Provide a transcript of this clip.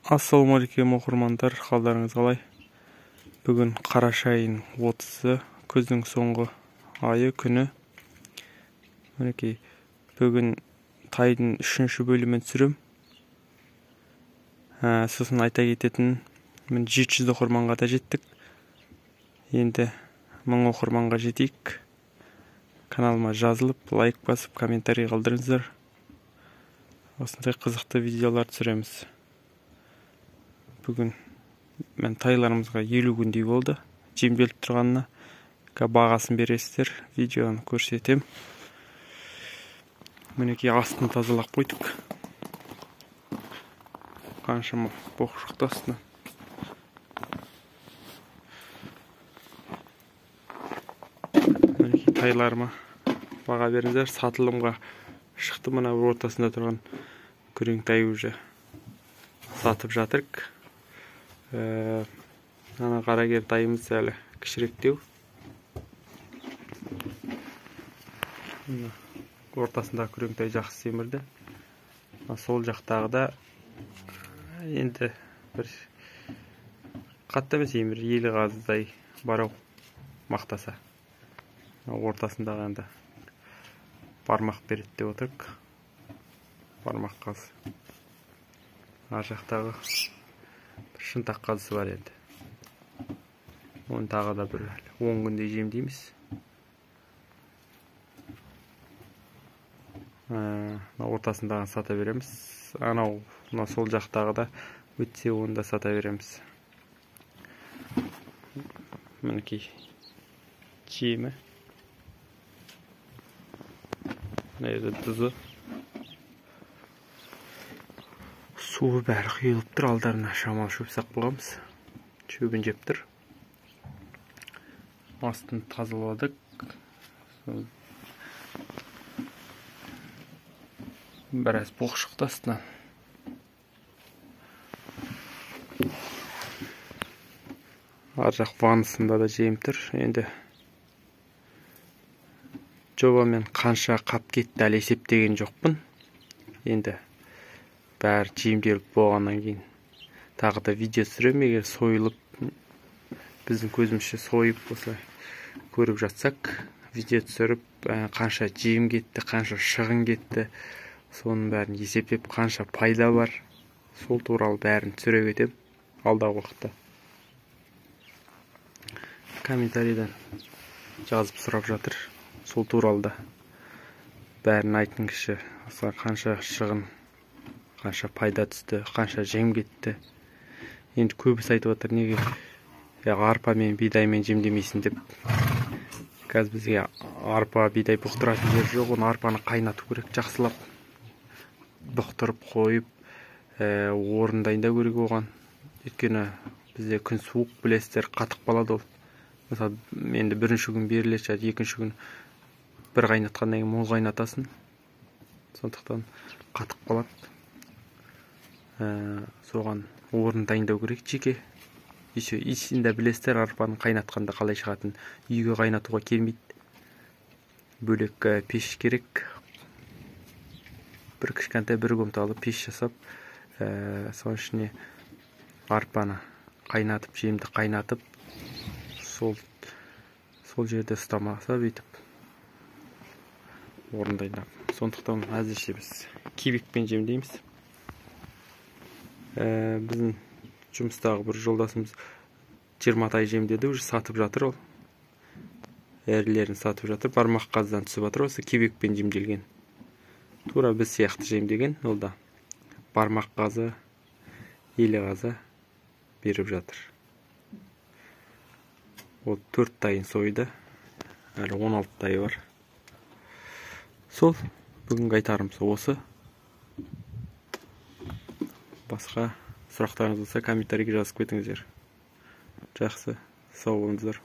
Ассалаумағалейкум оқырмандар, қалдарыңыз қалай? Бүгін қараша айының 30-ы, күздің соңғы айы күні. Мінекей, бүгін тайдың 3-ші бөлімін түсірем. Сосын айта кететін, 700 оқырманға да жеттік. Енді 1000 оқырманға жетейік. Каналыма жазылып, лайк басып, комментарий қалдырыңыздар. Осындай қызықты видеолар түсіреміз. Бүгін мен тайларымызға 50 күндей болды. Жемделіп тұрғанына бағасын бересіздер. Видеоны көрсетем. Мінекей астын тазалап қойдық. Қаншама боқ шықты астына. Мінекей тайларыма баға беріңіздер. Сатылымға шықты. Мына ортасында тұрған күрең тай уже сатып жатырық. Ана қарагер тайымыз әлі кішіректеу. Ортасында күрең тай жақсы семірді. Сол жақтағы да енді бір қатты емес, емір елі қаздай барау мақтаса. Ортасындағы енді бармақ береді деп отырық. Бармақ қазы. Ар жақтағы шынтақ қазысы бар енді. Оны тағы да бір 10 күндей жемдейміз. Ортасындағы сата береміз. Анау сол жақтағы да өтсе оны да сата береміз. Мінекей жемі. Мына жерде тұзы. Суы бәрі құйылып тұр, алдарына шамал шөп сақ болғамыз. Шөбін жеп тұр. Астын тазаладық. Біраз боқ шықты астынан. Ар жақ ванысында да жем тұр. Енді жобамен қанша қап кетті әлі есептеген жоқпын. Енді бәрі жемделіп болғаннан кейін тағы да видео түсірем. Егер сойылып, біздің көзімізше сойып осылай көріп жатсақ, видео түсіріп, қанша жем кетті, қанша шығын кетті, соның бәрін есептеп, қанша пайда бар, сол туралы бәрін түсіре кетем алдағы уақытта. Комментарийден жазып сұрап жатыр, сол туралы да бәрін айтыңызшы. Қанша шығын, қанша пайда түсті, қанша жем кетті. Енді көбісі айтып отыр, неге арпа мен бидаймен жемдемейсің деп. Қазір бізге арпа бидай бұқтыратын жер жоқ. Оны арпаны қайнату керек, жақсылап бұқтырып қойып, орын дайындау керек оған. Өйткені бізде күн суық, білесіздер, қатық болады ол. Мысалы, енді бірінші күн беріледі, екінші күн бір қайнатқаннан кейін мол қайнатасын. Сондықтан қатық қалады. Соған орын дайындау керек жеке. Исінде білесіздер, арпаны қайнатқанда қалай шығатын. Үйге қайнатуға келмейді. Бөлек пеш керек. Бір кішкентай бір комнаталы пеш жасап, соның ішіне арпаны қайнатып, жемді қайнатып, сол жерде ұстамаса бүйтіп орын дайындап. Сондықтан әзірше біз кебекпен жемдейміз. Біздің жұмыстағы бір жолдасымыз 20 тай жемдеді, уже сатып жатыр ол. Әрілерін сатып жатыр, бармақ қаздан түсіп жатыр, осы кебекпен жемделген. Тура біз сияқты жемдеген, ол да бармақ қазы, елі қазы беріп жатыр. Ол 4 тайын сойды, әлі 16 тайы бар. Сол, бүгінгі айтарымыз осы. Басқа сұрақтарыңыз болса комментарийге жазып кетіңіздер. Жақсы, сау болыңыздар.